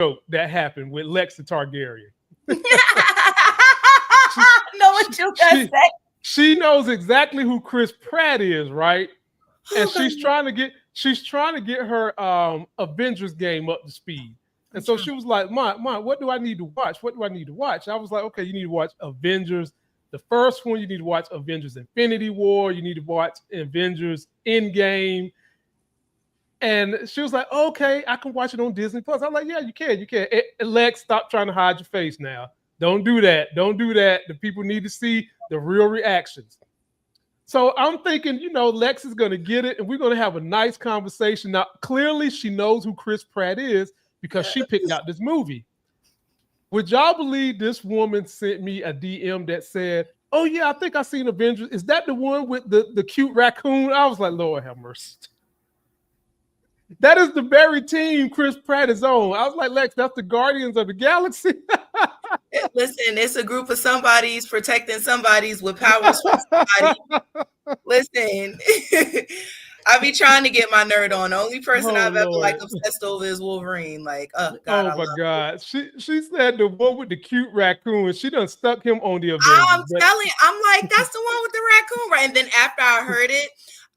joke that happened with Lex the Targaryen. she, know what you gonna she, say. she knows exactly who Chris Pratt is, right? And Oh, she's trying to get her Avengers game up to speed. And so she was like, Mom, what do I need to watch? What do I need to watch? I was like, okay, you need to watch Avengers. The first one, you need to watch Avengers Infinity War. You need to watch Avengers Endgame. And she was like, okay, I can watch it on Disney Plus. I'm like, yeah, you can. Lex, stop trying to hide your face now. Don't do that. Don't do that. The people need to see the real reactions. So I'm thinking, Lex is going to get it and we're going to have a nice conversation. Now, clearly she knows who Chris Pratt is because she picked out this movie. Would y'all believe this woman sent me a DM that said, oh, yeah, I think I seen Avengers. Is that the one with the cute raccoon? I was like, Lord have mercy. That is the very team Chris Pratt is on. I was like, Lex, that's the Guardians of the Galaxy. Listen, it's a group of somebodies protecting somebodies with powers from somebody. Listen, I be trying to get my nerd on. The only person I've ever obsessed over is Wolverine. Like, oh God, oh my God. She said the one with the cute raccoon. She done stuck him on the Avengers. I'm like, that's the one with the raccoon, right? And then after I heard it,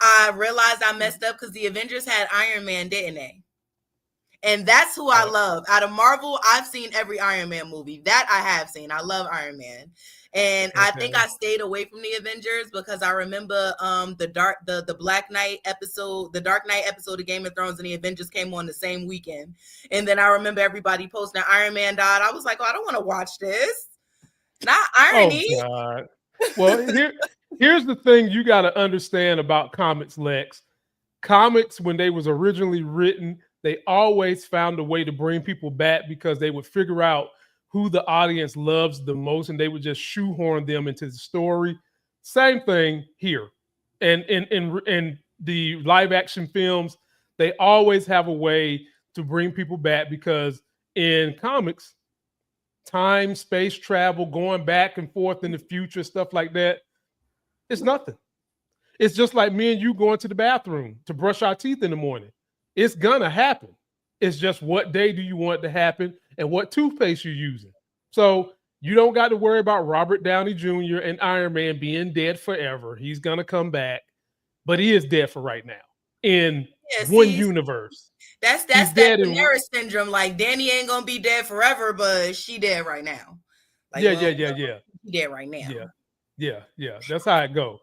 I realized I messed up because the Avengers had Iron Man, didn't they? And that's who I love. Out of Marvel, I've seen every Iron Man movie. That I have seen. I love Iron Man. And I think I stayed away from the Avengers because I remember the Black Knight episode, the Dark Knight episode of Game of Thrones, and the Avengers came on the same weekend. And then I remember everybody posting Iron Man died. I was like, oh, I don't want to watch this. Not irony. Oh God. Well, here's the thing you got to understand about comics, Lex. Comics, when they was originally written, they always found a way to bring people back because they would figure out who the audience loves the most and they would just shoehorn them into the story. Same thing here. And in the live action films, they always have a way to bring people back because in comics, time, space travel, going back and forth in the future, stuff like that, it's nothing. It's just like me and you going to the bathroom to brush our teeth in the morning. It's gonna happen. It's just what day do you want it to happen and what toothpaste you're using. So you don't got to worry about Robert Downey Jr. and Iron Man being dead forever. He's gonna come back, but he is dead for right now in one universe. That's that Daenerys syndrome. Like Danny ain't gonna be dead forever, but she dead right now. Like, yeah. She dead right now. Yeah. That's how it goes.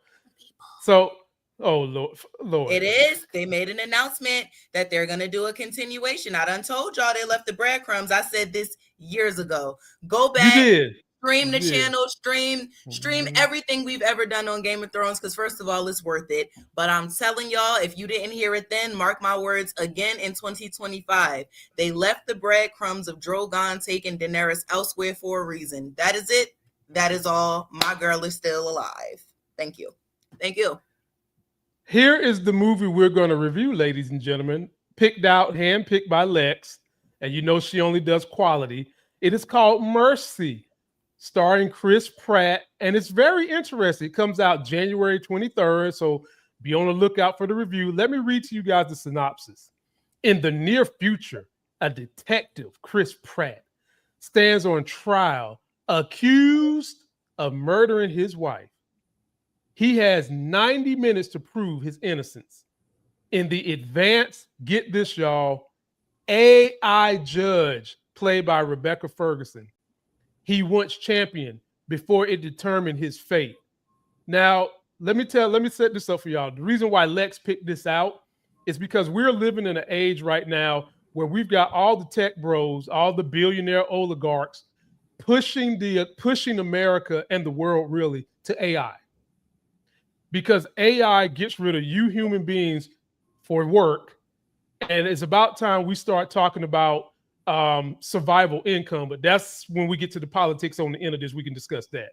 So, oh Lord. It is. They made an announcement that they're gonna do a continuation. I done told y'all they left the breadcrumbs. I said this years ago. Go back. You did. Stream the channel, stream everything we've ever done on Game of Thrones, because first of all, it's worth it. But I'm telling y'all, if you didn't hear it then, mark my words, again in 2025, they left the breadcrumbs of Drogon taking Daenerys elsewhere for a reason. That is it. That is all. My girl is still alive. Thank you. Thank you. Here is the movie we're going to review, ladies and gentlemen, handpicked by Lex, and you know she only does quality. It is called Mercy, starring Chris Pratt, and it's very interesting. It comes out January 23rd, so be on the lookout for the review. Let me read to you guys the synopsis. In the near future, a detective, Chris Pratt, stands on trial, accused of murdering his wife. He has 90 minutes to prove his innocence. In the advanced, get this, y'all, AI judge, played by Rebecca Ferguson, he once championed before it determined his fate. Now, let me set this up for y'all. The reason why Lex picked this out is because we're living in an age right now where we've got all the tech bros, all the billionaire oligarchs pushing America and the world really to AI. Because AI gets rid of you human beings for work. And it's about time we start talking about survival income. But that's when we get to the politics on the end of this, we can discuss that.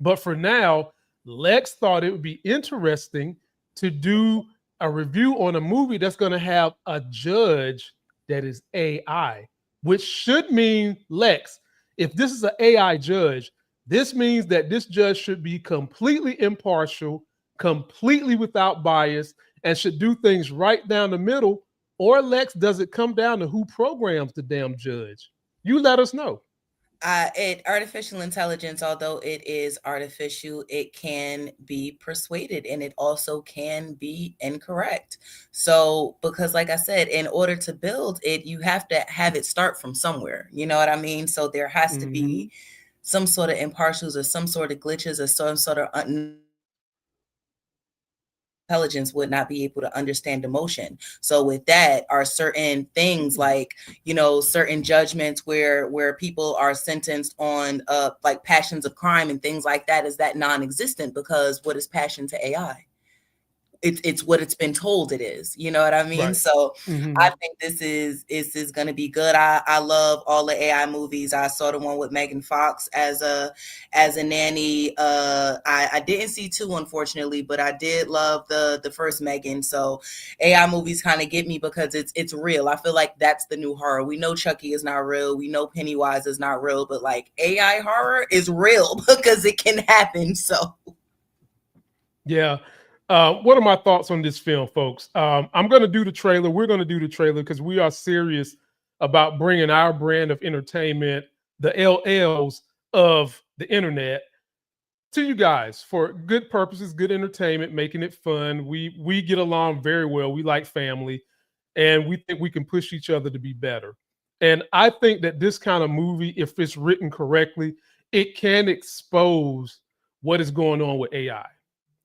But for now, Lex thought it would be interesting to do a review on a movie that's going to have a judge that is AI, which should mean, Lex, if this is an AI judge, this means that this judge should be completely impartial, completely without bias, and should do things right down the middle. Or, Lex, does it come down to who programs the damn judge? You let us know. Artificial intelligence, although it is artificial, it can be persuaded and it also can be incorrect. So, because like I said, in order to build it, you have to have it start from somewhere. You know what I mean? So there has to be some sort of impartials or some sort of glitches or some sort of intelligence would not be able to understand emotion. So with that are certain things like, you know, certain judgments where people are sentenced on like passions of crime and things like that, is that non-existent, because what is passion to AI? It's what it's been told it is. You know what I mean? Right. So I think this is going to be good. I love all the AI movies. I saw the one with Megan Fox as a nanny. I didn't see 2, unfortunately, but I did love the first Megan. So AI movies kind of get me because it's real. I feel like that's the new horror. We know Chucky is not real. We know Pennywise is not real, but like AI horror is real because it can happen. So yeah. What are my thoughts on this film, folks? I'm going to do the trailer. We're going to do the trailer because we are serious about bringing our brand of entertainment, the LLs of the internet, to you guys for good purposes, good entertainment, making it fun. We get along very well. We like family, and we think we can push each other to be better. And I think that this kind of movie, if it's written correctly, it can expose what is going on with AI.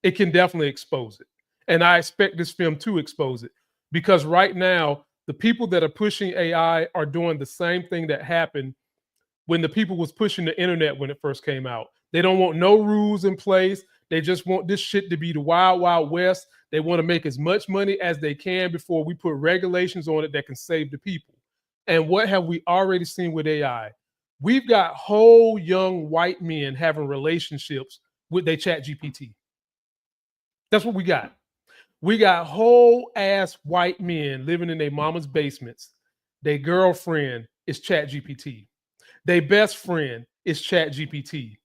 It can definitely expose it. And I expect this film to expose it, because right now, the people that are pushing AI are doing the same thing that happened when the people was pushing the internet when it first came out. They don't want no rules in place. They just want this shit to be the wild, wild west. They want to make as much money as they can before we put regulations on it that can save the people. And what have we already seen with AI? We've got whole young white men having relationships with their chat GPT. That's what we got. We got whole ass white men living in their mama's basements. Their girlfriend is chat GPT. Their best friend is chat GPT.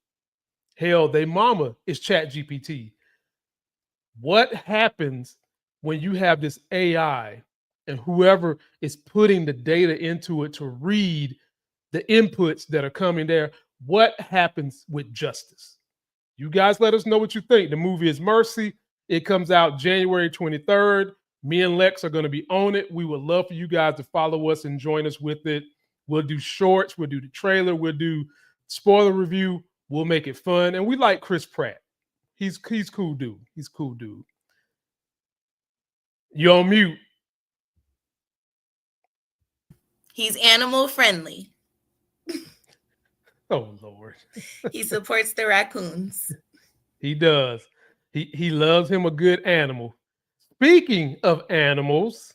Hell, their mama is chat GPT. What happens when you have this AI and whoever is putting the data into it to read the inputs that are coming there? What happens with justice? You guys let us know what you think. The movie is Mercy. It comes out January 23rd. Me and Lex are going to be on it. We would love for you guys to follow us and join us with it. We'll do shorts. We'll do the trailer. We'll do spoiler review. We'll make it fun. And we like Chris Pratt. He's cool dude. He's cool dude. You're on mute. He's animal friendly. Oh, Lord. He supports the raccoons. He does. He loves him a good animal. Speaking of animals,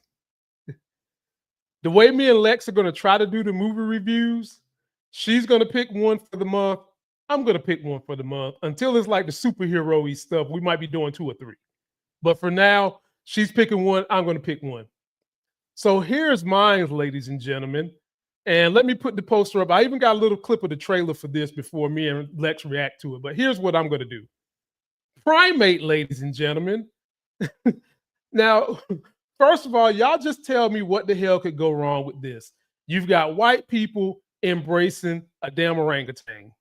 the way me and Lex are going to try to do the movie reviews, she's going to pick one for the month. I'm going to pick one for the month. Until it's like the superhero-y stuff, we might be doing 2 or 3. But for now, she's picking one. I'm going to pick one. So here's mine, ladies and gentlemen. And let me put the poster up. I even got a little clip of the trailer for this before me and Lex react to it. But here's what I'm going to do. Primate, ladies and gentlemen. Now, first of all, y'all just tell me what the hell could go wrong with this. You've got white people embracing a damn orangutan.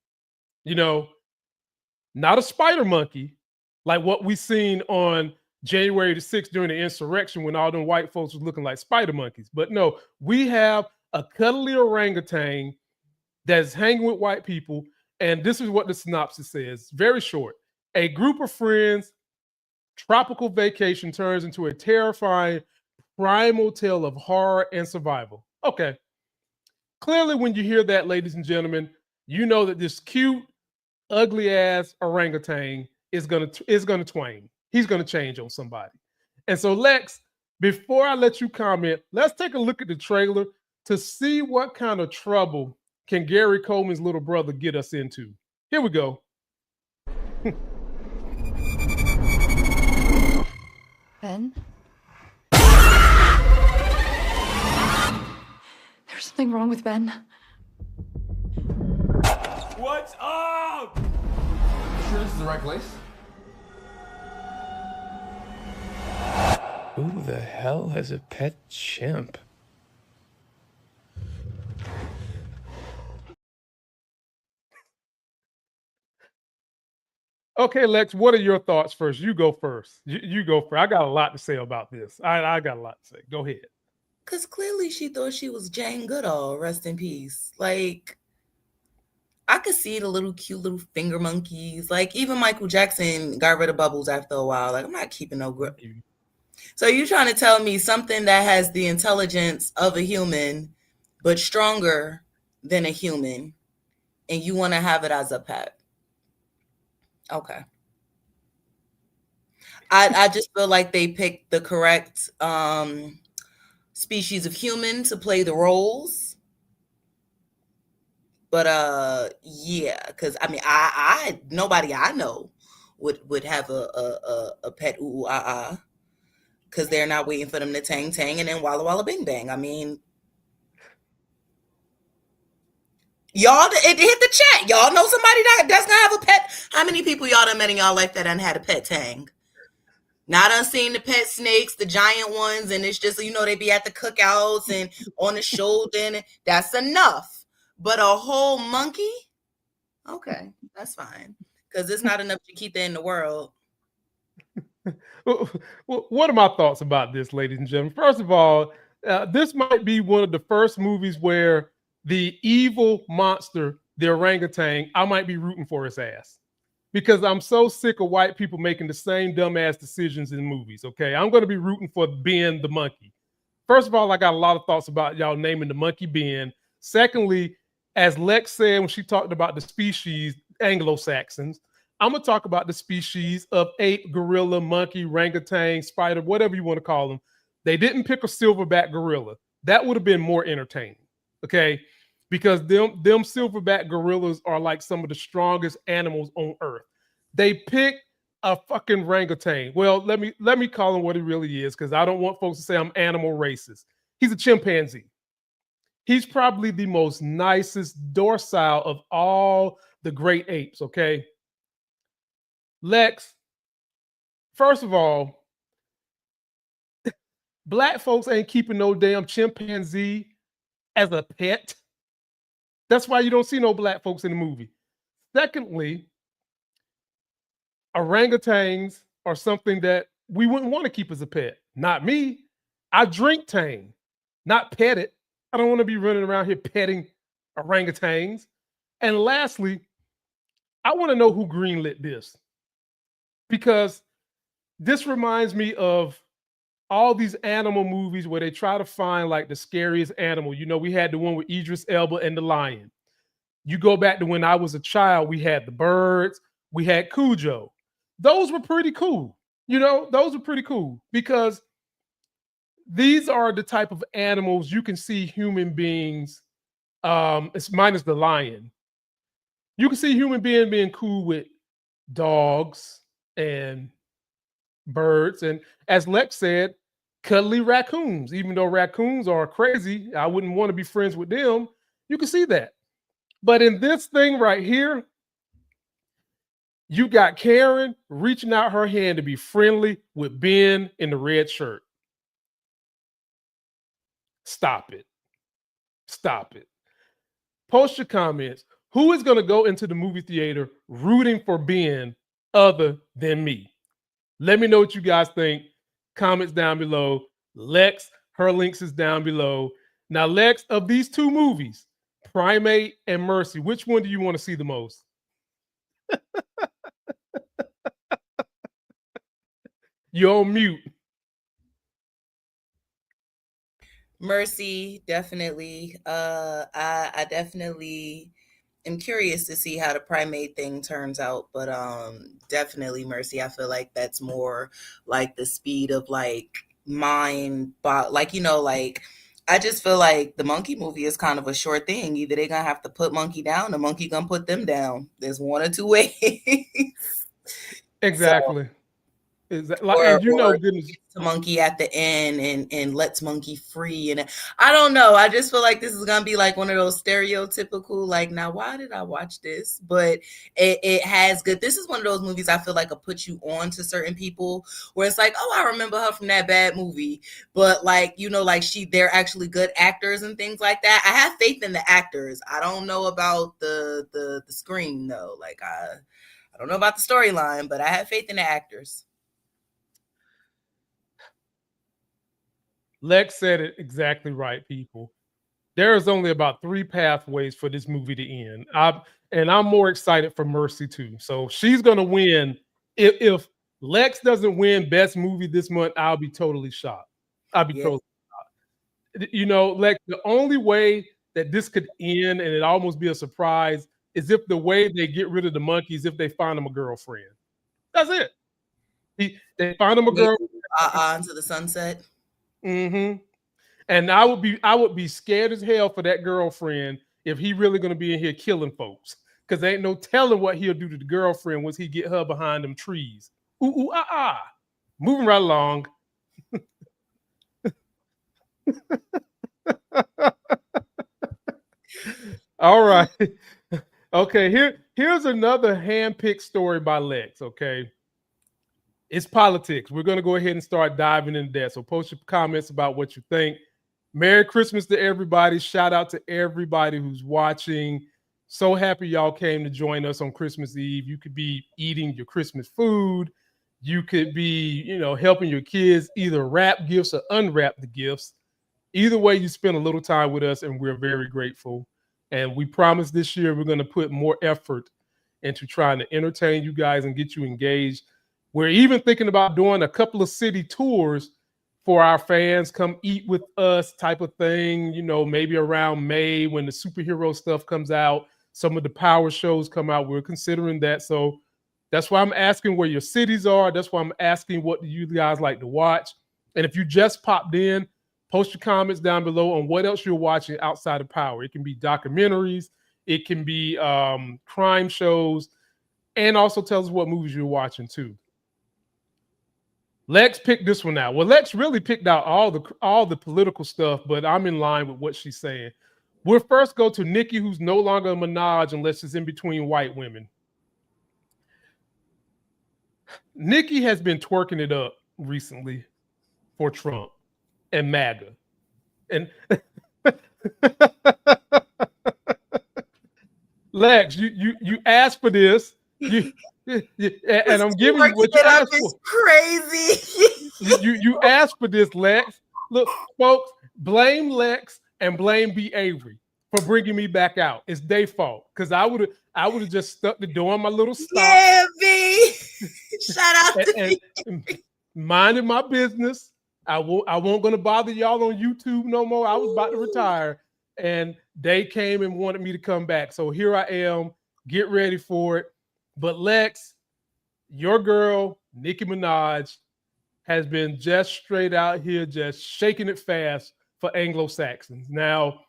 You know, not a spider monkey like what we seen on January the 6th during the insurrection when all them white folks was looking like spider monkeys. But no, we have a cuddly orangutan that's hanging with white people. And this is what the synopsis says. Very short. A group of friends, tropical vacation turns into a terrifying primal tale of horror and survival. Okay. Clearly, when you hear that, ladies and gentlemen, you know that this cute, ugly ass orangutan is gonna twain. He's gonna change on somebody. And so, Lex, before I let you comment, let's take a look at the trailer to see what kind of trouble can Gary Coleman's little brother get us into. Here we go. Ben? There's something wrong with Ben. What's up? You sure this is the right place? Who the hell has a pet chimp? Okay, Lex, what are your thoughts first? You go first. You go first. I got a lot to say about this. I got a lot to say. Go ahead. Because clearly she thought she was Jane Goodall, rest in peace. Like, I could see the little cute little finger monkeys. Like, even Michael Jackson got rid of Bubbles after a while. Like, I'm not keeping no grip. So you trying to tell me something that has the intelligence of a human, but stronger than a human, and you want to have it as a pet? Okay. I just feel like they picked the correct species of human to play the roles. But yeah, because I mean, I nobody I know would have a pet ooh ah ah, because they're not waiting for them to tang tang and then walla walla bing bang. I mean, y'all, it hit the chat. Y'all know somebody that's gonna have a pet. How many people y'all done met in y'all life that done had a pet tang? Not unseen the pet snakes, the giant ones, and it's just, they be at the cookouts and on the shoulder, and that's enough. But a whole monkey? Okay, that's fine. Because it's not enough to keep that in the world. What are my thoughts about this, ladies and gentlemen? First of all, this might be one of the first movies where the evil monster, the orangutan, I might be rooting for his ass. Because I'm so sick of white people making the same dumbass decisions in movies, okay? I'm going to be rooting for Ben the monkey. First of all, I got a lot of thoughts about y'all naming the monkey Ben. Secondly, as Lex said when she talked about the species, Anglo-Saxons, I'm going to talk about the species of ape, gorilla, monkey, orangutan, spider, whatever you want to call them. They didn't pick a silverback gorilla. That would have been more entertaining, okay? Because them silverback gorillas are like some of the strongest animals on earth. They pick a fucking orangutan. Well, let me call him what he really is, because I don't want folks to say I'm animal racist. He's a chimpanzee. He's probably the most nicest docile of all the great apes, okay? Lex, first of all, black folks ain't keeping no damn chimpanzee as a pet. That's why you don't see no black folks in the movie. Secondly, orangutans are something that we wouldn't want to keep as a pet. Not me. I drink tang, not pet it. I don't want to be running around here petting orangutans. And lastly, I want to know who greenlit this, because this reminds me of all these animal movies where they try to find like the scariest animal. We had the one with Idris Elba and the lion. You go back to when I was a child, we had the birds, we had Cujo. Those were pretty cool. Those were pretty cool because these are the type of animals you can see human beings, it's minus the lion. You can see human being cool with dogs and birds, and as Lex said, cuddly raccoons. Even though raccoons are crazy, I wouldn't want to be friends with them. You can see that. But in this thing right here, you got Karen reaching out her hand to be friendly with Ben in the red shirt. Stop it. Stop it. Post your comments. Who is going to go into the movie theater rooting for Ben other than me? Let me know what you guys think. Comments down below. Lex, her links is down below. Now, Lex, of these two movies, Primate and Mercy, which one do you want to see the most? You're on mute. Mercy, definitely. I definitely am curious to see how the Primate thing turns out, but definitely Mercy. I feel like that's more like the speed of like mind, but like I just feel like the monkey movie is kind of a short thing. Either they're gonna have to put monkey down, the monkey gonna put them down. There's one or two ways. Exactly. So, goodness. The monkey at the end and lets monkey free, and I don't know. I just feel like this is gonna be like one of those stereotypical, like, now why did I watch this? But it has good. This is one of those movies I feel like will put you on to certain people where it's like, oh, I remember her from that bad movie, but like they're actually good actors and things like that. I have faith in the actors. I don't know about the screen though. Like I don't know about the storyline, but I have faith in the actors. Lex said it exactly right, people. There is only about 3 pathways for this movie to end. I'm more excited for Mercy too. So she's gonna win. If Lex doesn't win Best Movie this month, I'll be totally shocked. I'll be Yeah. totally shocked. You know, Lex, the only way that this could end and it almost be a surprise is if the way they get rid of the monkeys, if they find them a girlfriend. That's it. They find them a girl. Into the sunset. Mm-hmm. And I would be scared as hell for that girlfriend if he really gonna be in here killing folks. Cause ain't no telling what he'll do to the girlfriend once he get her behind them trees. Ooh, ooh, ah, ah. Moving right along. All right. Okay, here's another hand-picked story by Lex. Okay. It's politics. We're gonna go ahead and start diving into that. So post your comments about what you think. Merry Christmas to everybody. Shout out to everybody who's watching. So happy y'all came to join us on Christmas Eve. You could be eating your Christmas food. You could be, helping your kids either wrap gifts or unwrap the gifts. Either way, you spend a little time with us, and we're very grateful. And we promise this year we're going to put more effort into trying to entertain you guys and get you engaged. We're even thinking about doing a couple of city tours for our fans, come eat with us type of thing, maybe around May when the superhero stuff comes out, some of the power shows come out. We're considering that. So that's why I'm asking where your cities are. That's why I'm asking what do you guys like to watch. And if you just popped in, post your comments down below on what else you're watching outside of Power. It can be documentaries, it can be crime shows, and also tell us what movies you're watching too. Lex picked this one out. Well, Lex really picked out all the political stuff, but I'm in line with what she's saying. We'll first go to Nicki, who's no longer a Minaj unless it's in between white women. Nicki has been twerking it up recently for Trump and MAGA. And Lex, you asked for this. And I'm giving you what you asked for. Crazy. you asked for this, Lex. Look, folks, blame Lex and blame B. Avery for bringing me back out. It's their fault because I would have just stuck the door on my little stop. Yeah, B. Shout out to and minding my business. I won't gonna bother y'all on YouTube no more. I was about to retire, and they came and wanted me to come back. So here I am. Get ready for it. But Lex, your girl, Nicki Minaj, has been just straight out here, just shaking it fast for Anglo-Saxons. Now,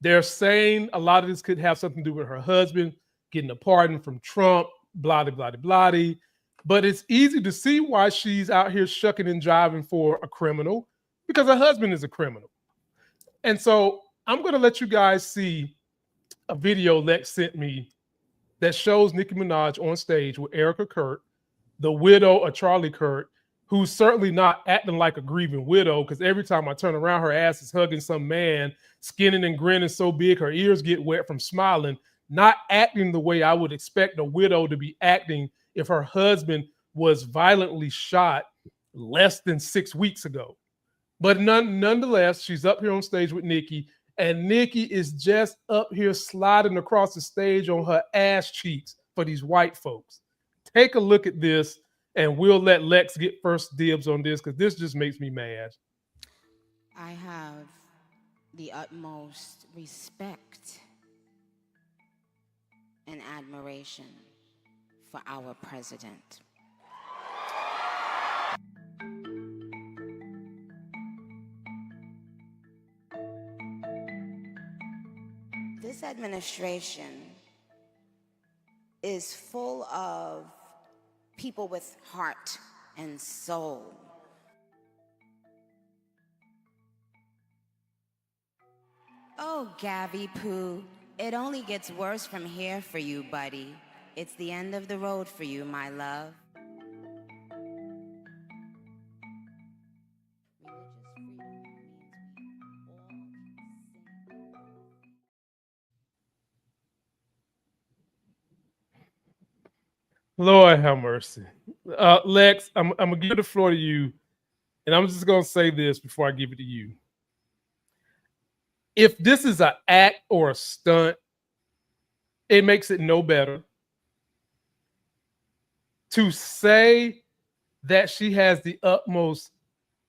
they're saying a lot of this could have something to do with her husband getting a pardon from Trump, blah, blah, blah, blah. But it's easy to see why she's out here shucking and jiving for a criminal, because her husband is a criminal. And so I'm going to let you guys see a video Lex sent me that shows Nicki Minaj on stage with Erica Kurt, the widow of Charlie Kurt, who's certainly not acting like a grieving widow, because every time I turn around, her ass is hugging some man, skinning and grinning so big her ears get wet from smiling, not acting the way I would expect a widow to be acting if her husband was violently shot less than 6 weeks ago. But nonetheless, she's up here on stage with Nicki, and Nicki is just up here sliding across the stage on her ass cheeks for these white folks. Take a look at this, and we'll let Lex get first dibs on this because this just makes me mad. I have the utmost respect and admiration for our president. This administration is full of people with heart and soul. Oh, Gabby Poo, it only gets worse from here for you, buddy. It's the end of the road for you, my love. Lord have mercy. Lex, I'm gonna give the floor to you, and I'm just gonna say this before I give it to you. If this is an act or a stunt, it makes it no better. To say that she has the utmost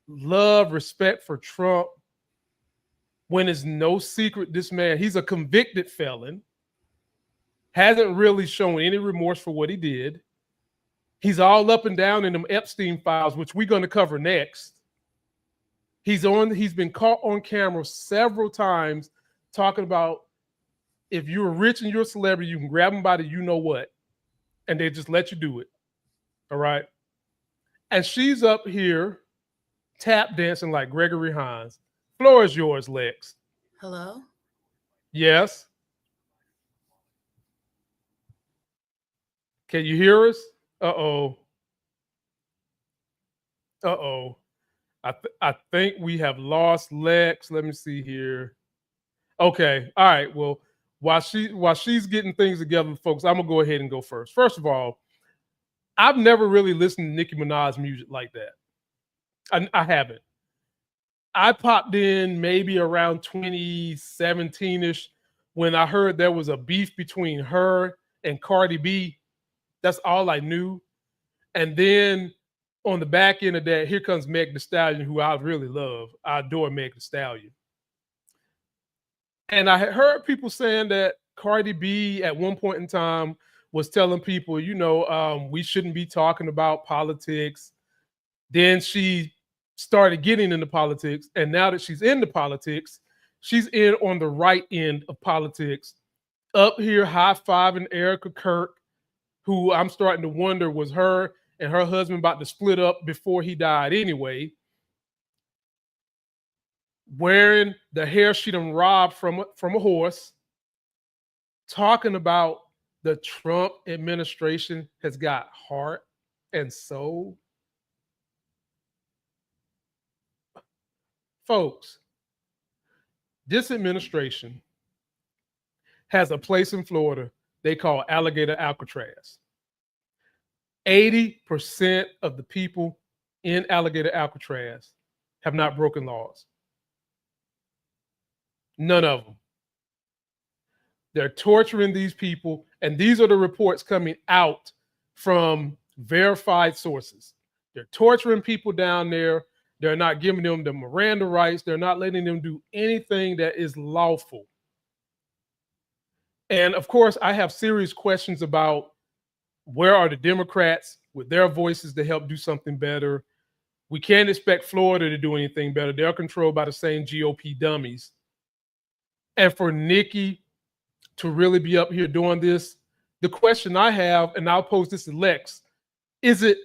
love, respect for Trump, when it's no secret this man, he's a convicted felon, hasn't really shown any remorse for what he did. He's all up and down in them Epstein files, which we're going to cover next. He's been caught on camera several times talking about if you're rich and you're a celebrity, you can grab them by the you know what, and they just let you do it. All right. And she's up here tap dancing like Gregory Hines. Floor is yours, Lex. Hello? Yes. Can you hear us? Uh-oh. Uh-oh. I think we have lost Lex. Let me see here. Okay. All right. Well, while she's getting things together, folks, I'm gonna go ahead and go first. First of all, I've never really listened to Nicki Minaj music like that. I haven't. I popped in maybe around 2017-ish when I heard there was a beef between her and Cardi B. That's all I knew. And then on the back end of that, here comes Meg Thee Stallion, who I really love. I adore Meg Thee Stallion. And I had heard people saying that Cardi B at one point in time was telling people, we shouldn't be talking about politics. Then she started getting into politics. And now that she's into politics, she's in on the right end of politics. Up here high-fiving Erica Kirk, who I'm starting to wonder was her and her husband about to split up before he died anyway. Wearing the hair she done robbed from a horse. Talking about the Trump administration has got heart and soul. Folks, this administration has a place in Florida they call Alligator Alcatraz. 80% of the people in Alligator Alcatraz have not broken laws. None of them. They're torturing these people, and these are the reports coming out from verified sources. They're torturing people down there. They're not giving them the Miranda rights. They're not letting them do anything that is lawful. And of course, I have serious questions about where are the Democrats with their voices to help do something better. We can't expect Florida to do anything better. They're controlled by the same GOP dummies. And for Nicki to really be up here doing this, the question I have, and I'll pose this to Lex, is it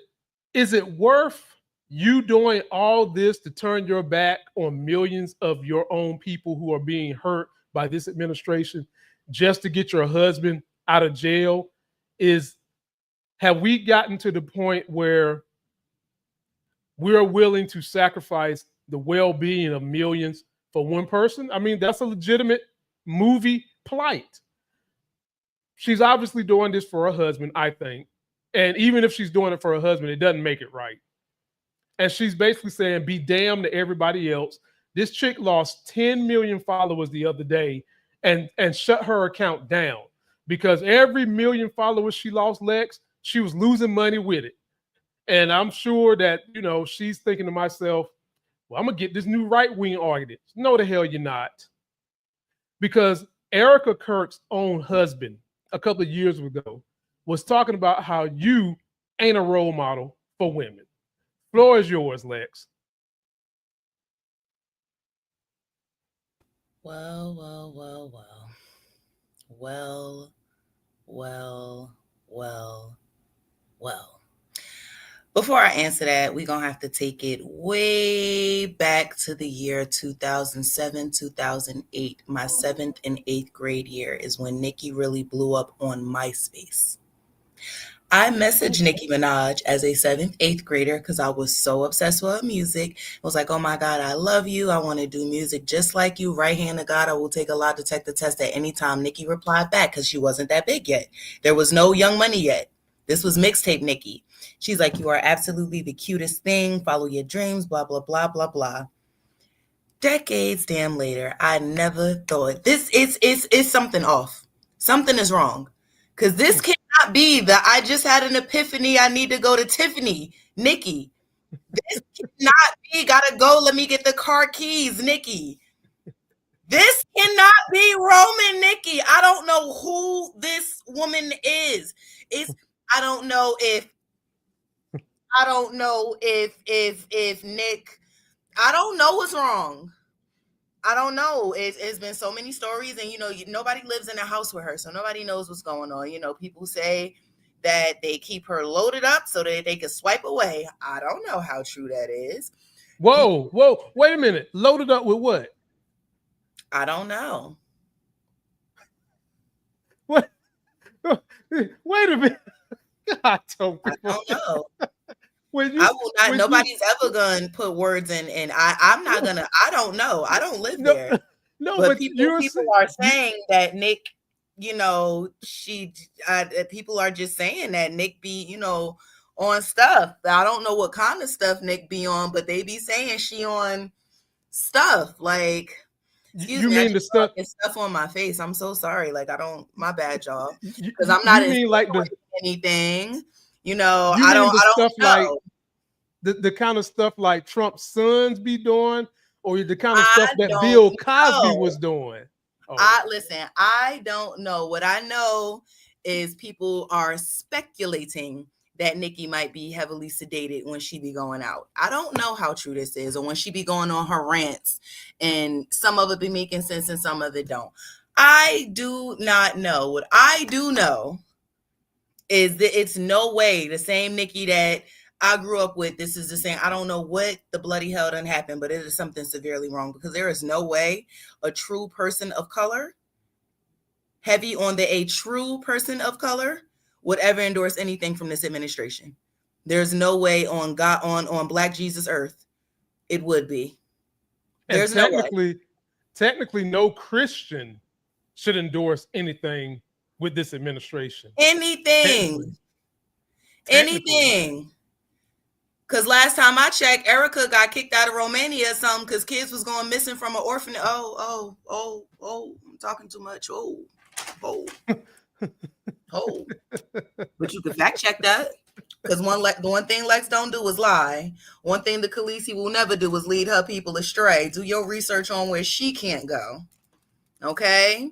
worth you doing all this to turn your back on millions of your own people who are being hurt by this administration just to get your husband out of jail? Have we gotten to the point where we're willing to sacrifice the well-being of millions for one person? I mean, that's a legitimate movie plight. She's obviously doing this for her husband, I think. And even if she's doing it for her husband, it doesn't make it right. And she's basically saying, be damned to everybody else. This chick lost 10 million followers the other day and shut her account down because every million followers she lost, Lex, she was losing money with it. And I'm sure that, she's thinking to myself, well, I'm going to get this new right-wing audience. No, the hell you're not. Because Erica Kirk's own husband, a couple of years ago, was talking about how you ain't a role model for women. Floor is yours, Lex. Well. Before I answer that, we're going to have to take it way back to the year 2007, 2008. My 7th and 8th grade year is when Nicki really blew up on MySpace. I messaged Nicki Minaj as a 7th, 8th grader because I was so obsessed with her music. I was like, oh my God, I love you. I want to do music just like you. Right hand of God, I will take a lie detector test at any time. Nicki replied back because she wasn't that big yet. There was no Young Money yet. This was mixtape Nikki. She's like, you are absolutely the cutest thing. Follow your dreams, blah, blah, blah, blah, blah. Decades damn later, I never thought this is something off. Something is wrong. Because this cannot be the I just had an epiphany. I need to go to Tiffany, Nikki. This cannot be gotta go. Let me get the car keys, Nikki. This cannot be Roman Nikki. I don't know who this woman is. I don't know if Nick, I don't know what's wrong. I don't know. It's been so many stories, and nobody lives in a house with her, so nobody knows what's going on. People say that they keep her loaded up so that they can swipe away. I don't know how true that is. Whoa, wait a minute. Loaded up with what? I don't know. What? Wait a minute. I don't know. I will not. Nobody's ever gonna put words in, and I'm not gonna. I don't know. I don't live there. No, but people are saying that Nick. People are just saying that Nick be, on stuff. I don't know what kind of stuff Nick be on, but they be saying she on stuff like. You mean the stuff on my face? I'm so sorry. Like my bad, y'all. Because I'm not anything. I don't know. Like the kind of stuff like Trump's sons be doing, or the kind of stuff that Bill Cosby was doing. Oh. I don't know. What I know is people are speculating that Nikki might be heavily sedated when she be going out. I don't know how true this is, or when she be going on her rants, and some of it be making sense and some of it don't. I do not know. What I do know is that it's no way the same Nikki that I grew up with. This is the same. I don't know what the bloody hell done happened, but it is something severely wrong, because there is no way a true person of color, heavy on a true person of color, would ever endorse anything from this administration. There's no way on God, on Black Jesus Earth, it would be. There's technically no Christian should endorse anything with this administration. Anything. Because last time I checked, Erica got kicked out of Romania or something because kids was going missing from an orphanage. Oh, I'm talking too much. Oh. But you can fact check that, because the one thing Lex don't do is lie. One thing the Khaleesi will never do is lead her people astray. Do your research on where she can't go. Okay?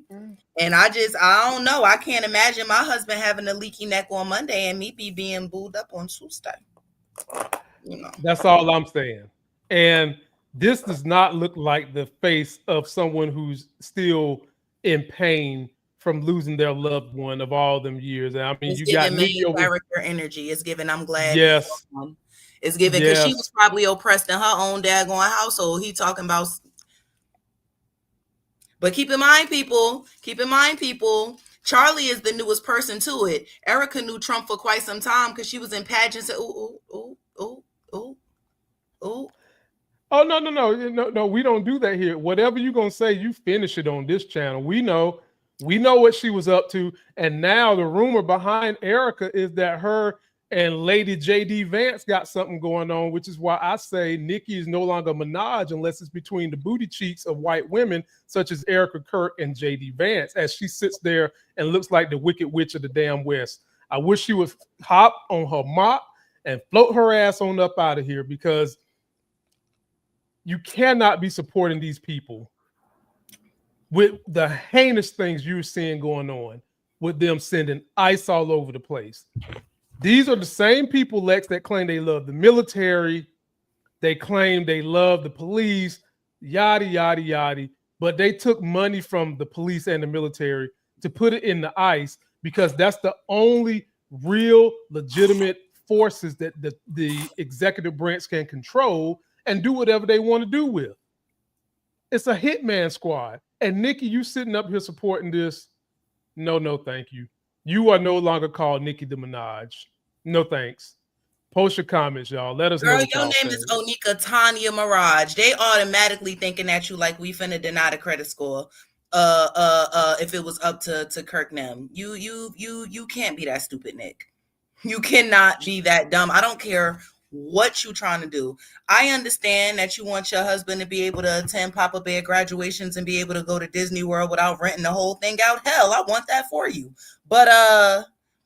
And I don't know. I can't imagine my husband having a leaky neck on Monday and me being booed up on Tuesday. That's all I'm saying. And this does not look like the face of someone who's still in pain from losing their loved one of all them years. I mean, it's you got main character energy. It's given. I'm glad. Yes. It's given, because she was probably oppressed in her own daggone household. He talking about. But keep in mind, people. Charlie is the newest person to it. Erica knew Trump for quite some time because she was in pageants. Oh, no. We don't do that here. Whatever you're gonna say, you finish it on this channel. We know what she was up to, and now the rumor behind Erica is that her and Lady JD Vance got something going on, which is why I say Nikki is no longer Minaj unless it's between the booty cheeks of white women such as Erica Kirk and JD Vance, as she sits there and looks like the Wicked Witch of the damn West. I wish she would hop on her mop and float her ass on up out of here, because you cannot be supporting these people with the heinous things you're seeing going on, with them sending ICE all over the place. These are the same people, Lex, that claim they love the military. They claim they love the police, yada, yada, yada. But they took money from the police and the military to put it in the ICE, because that's the only real legitimate forces that the executive branch can control and do whatever they want to do with. It's a hitman squad. And Nikki, you sitting up here supporting this? No, thank you. You are no longer called Nicki the Minaj. No thanks. Post your comments, y'all. Let us know. Girl, your name is Onika Tanya Mirage. They automatically thinking at you like we finna deny the credit score. If it was up to Kirk them. You can't be that stupid, Nick. You cannot be that dumb. I don't care what you trying to do. I understand that you want your husband to be able to attend Papa Bear graduations and be able to go to Disney World without renting the whole thing out. Hell, I want that for you. But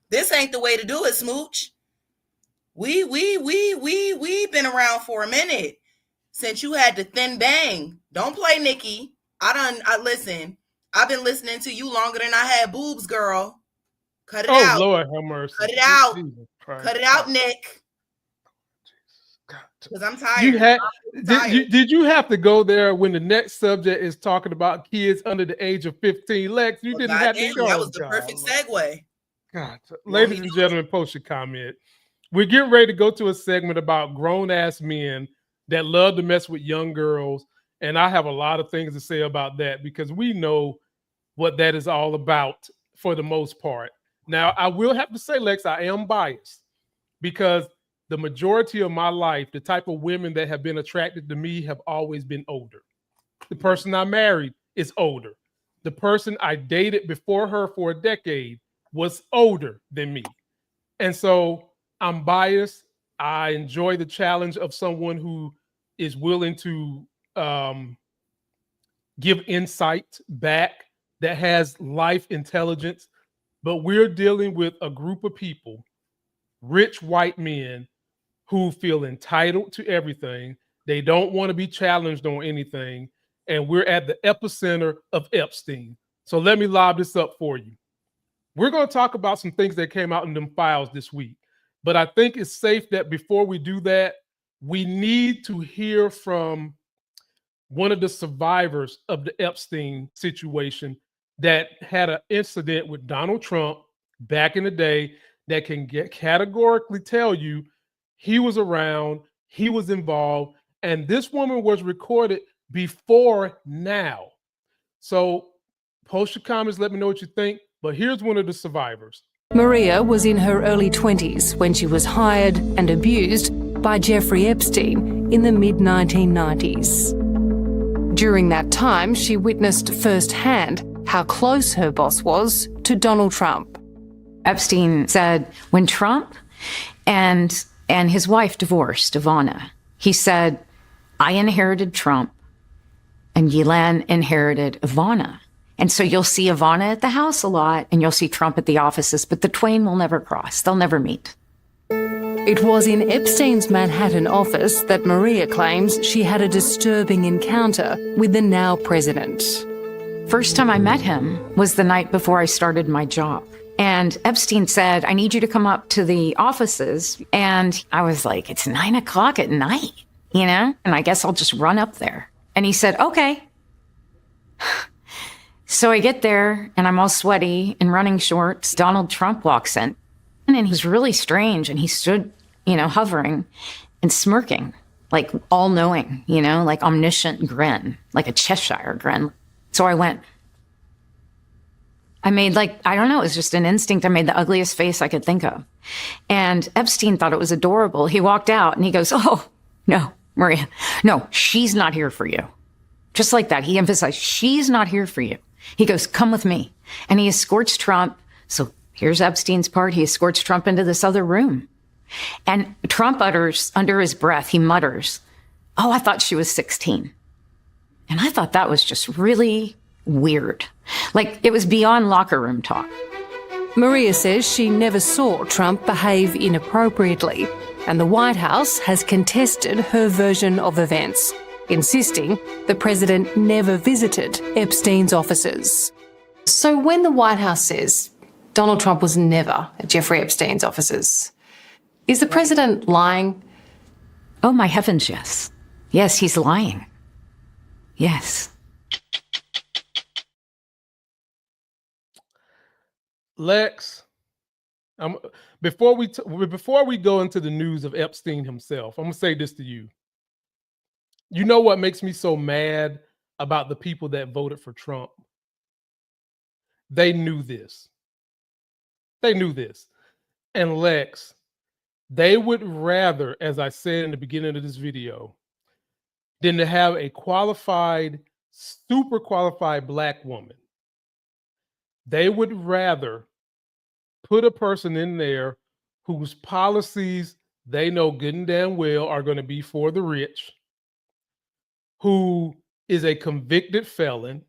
this ain't the way to do it, Smooch. We been around for a minute since you had the thin bang. Don't play Nikki. Listen. I've been listening to you longer than I had boobs, girl. Cut it out. Oh Lord, have mercy. Cut it out. Jesus Christ. Cut it out, Nick. Because I'm tired. Did you have to go there when the next subject is talking about kids under the age of 15? Lex, you didn't have to go. That was the perfect segue. God, ladies and gentlemen, post your comment. We're getting ready to go to a segment about grown-ass men that love to mess with young girls. And I have a lot of things to say about that because we know what that is all about for the most part. Now, I will have to say, Lex, I am biased because the majority of my life, the type of women that have been attracted to me have always been older. The person I married is older. The person I dated before her for a decade was older than me. And so I'm biased. I enjoy the challenge of someone who is willing to give insight back that has life intelligence. But we're dealing with a group of people, rich white men, who feel entitled to everything. They don't want to be challenged on anything. And we're at the epicenter of Epstein. So let me lob this up for you. We're going to talk about some things that came out in them files this week. But I think it's safe that before we do that, we need to hear from one of the survivors of the Epstein situation that had an incident with Donald Trump back in the day that can categorically tell you he was around, he was involved, and this woman was recorded before now. So post your comments, let me know what you think. But here's one of the survivors. Maria was in her early 20s when she was hired and abused by Jeffrey Epstein in the mid-1990s. During that time, she witnessed firsthand how close her boss was to Donald Trump. Epstein said when Trump and his wife divorced, Ivana, he said, I inherited Trump and Ghislaine inherited Ivana. And so you'll see Ivana at the house a lot and you'll see Trump at the offices, but the twain will never cross. They'll never meet. It was in Epstein's Manhattan office that Maria claims she had a disturbing encounter with the now president. First time I met him was the night before I started my job. And Epstein said, I need you to come up to the offices. And I was like, it's 9 o'clock at night, you know? And I guess I'll just run up there. And he said, okay. So I get there and I'm all sweaty in running shorts. Donald Trump walks in and he was really strange. And he stood, you know, hovering and smirking, like all knowing, you know, like omniscient grin, like a Cheshire grin. So I went, I made I don't know, it was just an instinct. I made the ugliest face I could think of. And Epstein thought it was adorable. He walked out and he goes, oh, no, Maria, no, she's not here for you. Just like that. He emphasized, she's not here for you. He goes, come with me. And he escorts Trump. So here's Epstein's part. He escorts Trump into this other room. And Trump utters, under his breath, he mutters, oh, I thought she was 16. And I thought that was just really weird. Like, it was beyond locker room talk. Maria says she never saw Trump behave inappropriately, and the White House has contested her version of events, insisting the president never visited Epstein's offices. So when the White House says Donald Trump was never at Jeffrey Epstein's offices, is the president lying? Oh, my heavens, yes. Yes, he's lying. Yes. Lex, before we go into the news of Epstein himself, I'm gonna say this to you. You know what makes me so mad about the people that voted for Trump? They knew this. They knew this. And Lex, they would rather, as I said in the beginning of this video, than to have a qualified, super qualified Black woman. They would rather put a person in there whose policies they know good and damn well are going to be for the rich, who is a convicted felon,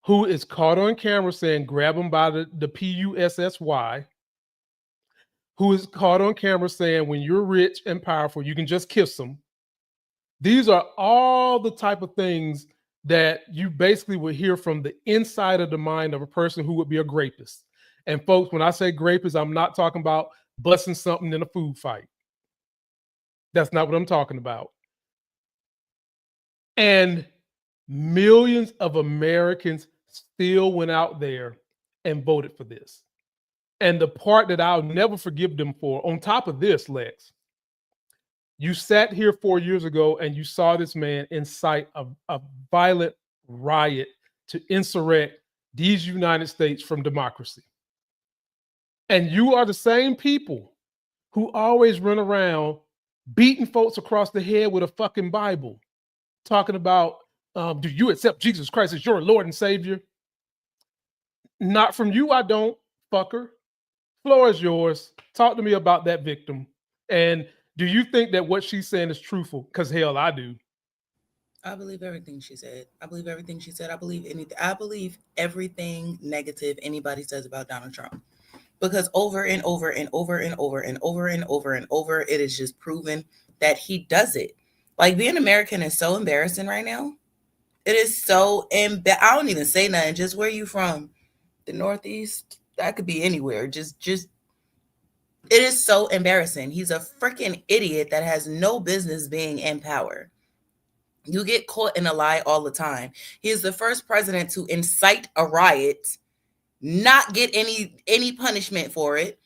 who is caught on camera saying grab him by the P-U-S-S-Y, who is caught on camera saying when you're rich and powerful, you can just kiss them. These are all the type of things that you basically would hear from the inside of the mind of a person who would be a grapist. And folks, when I say grapist, I'm not talking about busting something in a food fight. That's not what I'm talking about. And millions of Americans still went out there and voted for this. And the part that I'll never forgive them for, on top of this, Lex, you sat here 4 years ago and you saw this man incite a violent riot to insurrect these United States from democracy. And you are the same people who always run around beating folks across the head with a fucking Bible, talking about, do you accept Jesus Christ as your Lord and Savior? Not from you, I don't, fucker. Floor is yours. Talk to me about that victim. And do you think that what she's saying is truthful? Because hell, I do. I believe everything she said. I believe everything she said. I believe anything. I believe everything negative anybody says about Donald Trump. Because over and over and over and over and over and over and over, it is just proven that he does it. Like, being American is so embarrassing right now. It is so I don't even say nothing. Just where you from? The Northeast? That could be anywhere. Just it is so embarrassing. He's a freaking idiot that has no business being in power. You get caught in a lie all the time. He is the first president to incite a riot, not get any punishment for it.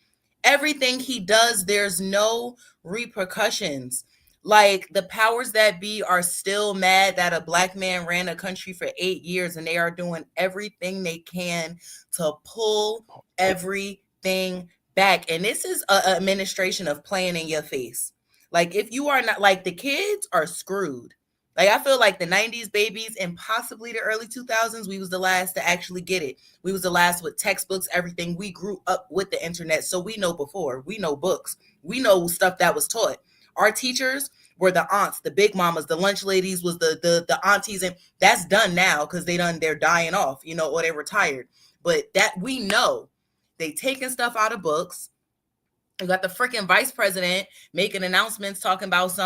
Everything he does, there's no repercussions. Like, the powers that be are still mad that a black man ran a country for 8 years, and they are doing everything they can to pull everything back. And this is an administration of playing in your face. Like, if you are not, like, the kids are screwed. Like, I feel like the 90s babies and possibly the early 2000s, we was the last to actually get it. We was the last with textbooks, everything. We grew up with the internet, so we know before. We know books. We know stuff that was taught. Our teachers were the aunts, the big mamas, the lunch ladies was the aunties, and that's done now because they're dying off, or they retired. But that we know, they taking stuff out of books. You got the freaking vice president making announcements talking about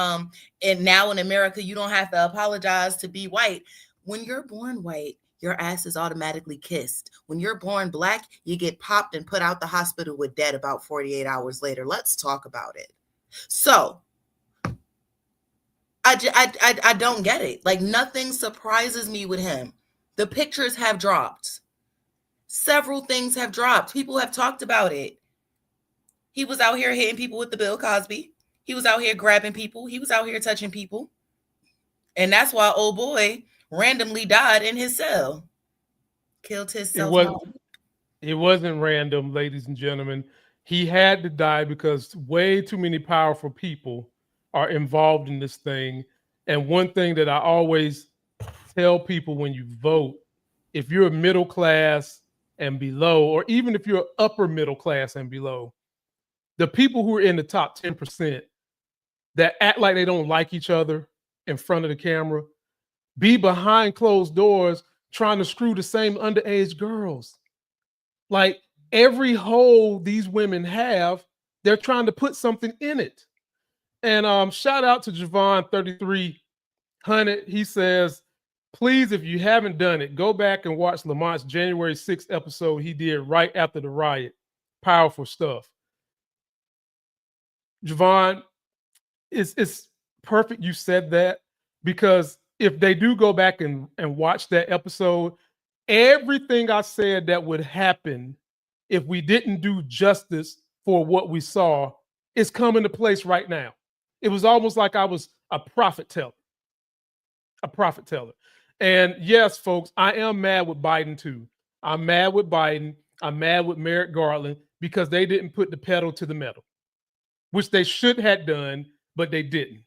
and now in America, you don't have to apologize to be white. When you're born white, your ass is automatically kissed. When you're born black, you get popped and put out the hospital with dead about 48 hours later. Let's talk about it. So I don't get it. Like, nothing surprises me with him. The pictures have dropped. Several things have dropped. People have talked about it. He was out here hitting people with the Bill Cosby. He was out here grabbing people. He was out here touching people. And that's why old boy randomly died in his cell. Killed himself. It wasn't random, ladies and gentlemen. He had to die because way too many powerful people are involved in this thing. And one thing that I always tell people when you vote, if you're middle class and below, or even if you're upper middle class and below, the people who are in the top 10% that act like they don't like each other in front of the camera, be behind closed doors trying to screw the same underage girls. Like, every hole these women have, they're trying to put something in it. And shout out to Javon 3300. He says, please, if you haven't done it, go back and watch Lamont's January 6th episode he did right after the riot. Powerful stuff. Javon, it's perfect you said that, because if they do go back and watch that episode, everything I said that would happen if we didn't do justice for what we saw is coming to place right now. It was almost like I was a prophet teller. A prophet teller. And yes, folks, I am mad with Biden too. I'm mad with Biden. I'm mad with Merrick Garland because they didn't put the pedal to the metal, which they should have done, but they didn't.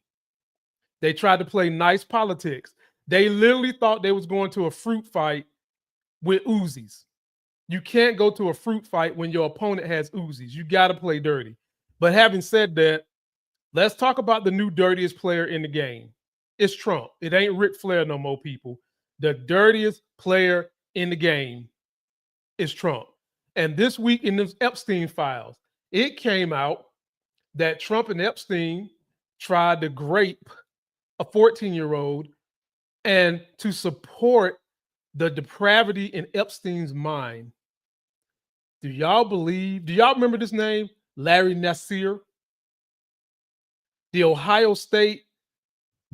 They tried to play nice politics. They literally thought they was going to a fruit fight with Uzis. You can't go to a fruit fight when your opponent has Uzis. You got to play dirty. But having said that, let's talk about the new dirtiest player in the game. It's Trump. It ain't Ric Flair no more, people. The dirtiest player in the game is Trump. And this week in the Epstein files, it came out that Trump and Epstein tried to grape a 14-year-old and to support the depravity in Epstein's mind. Do y'all remember this name? Larry Nassar, the Ohio State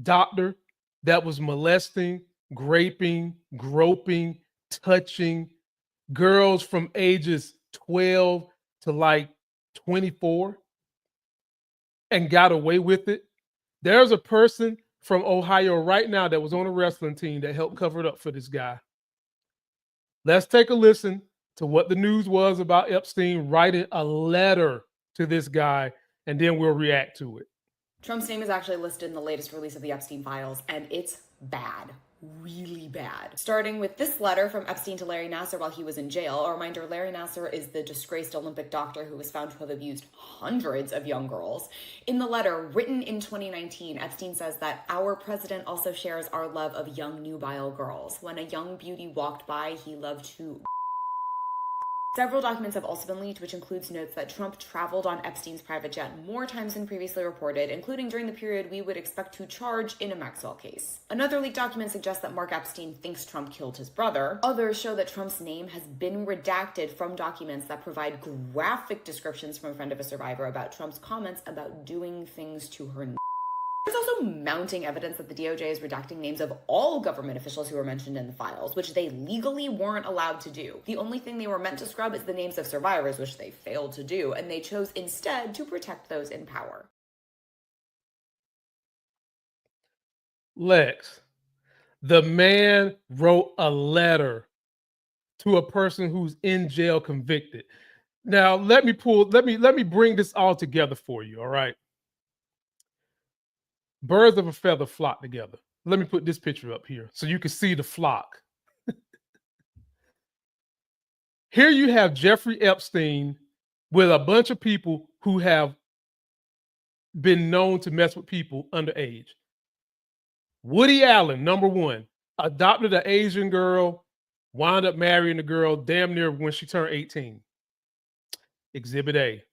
doctor that was molesting, raping, groping, touching girls from ages 12 to like 24 and got away with it. There's a person from Ohio right now that was on a wrestling team that helped cover it up for this guy. Let's take a listen to what the news was about Epstein writing a letter to this guy, and then we'll react to it. Trump's name is actually listed in the latest release of the Epstein files, and it's bad. Really bad. Starting with this letter from Epstein to Larry Nassar while he was in jail. A reminder, Larry Nassar is the disgraced Olympic doctor who was found to have abused hundreds of young girls. In the letter, written in 2019, Epstein says that our president also shares our love of young nubile girls. When a young beauty walked by, he loved to... Several documents have also been leaked, which includes notes that Trump traveled on Epstein's private jet more times than previously reported, including during the period we would expect to charge in a Maxwell case. Another leaked document suggests that Mark Epstein thinks Trump killed his brother. Others show that Trump's name has been redacted from documents that provide graphic descriptions from a friend of a survivor about Trump's comments about doing things to her. There's also mounting evidence that the DOJ is redacting names of all government officials who were mentioned in the files, which they legally weren't allowed to do. The only thing they were meant to scrub is the names of survivors, which they failed to do, and they chose instead to protect those in power. Lex, the man wrote a letter to a person who's in jail convicted. Now, let me bring this all together for you, all right? Birds of a feather flock together. Let me put this picture up here so you can see the flock. Here you have Jeffrey Epstein with a bunch of people who have been known to mess with people underage. Woody Allen, number one, adopted an Asian girl, wound up marrying the girl damn near when she turned 18. Exhibit A.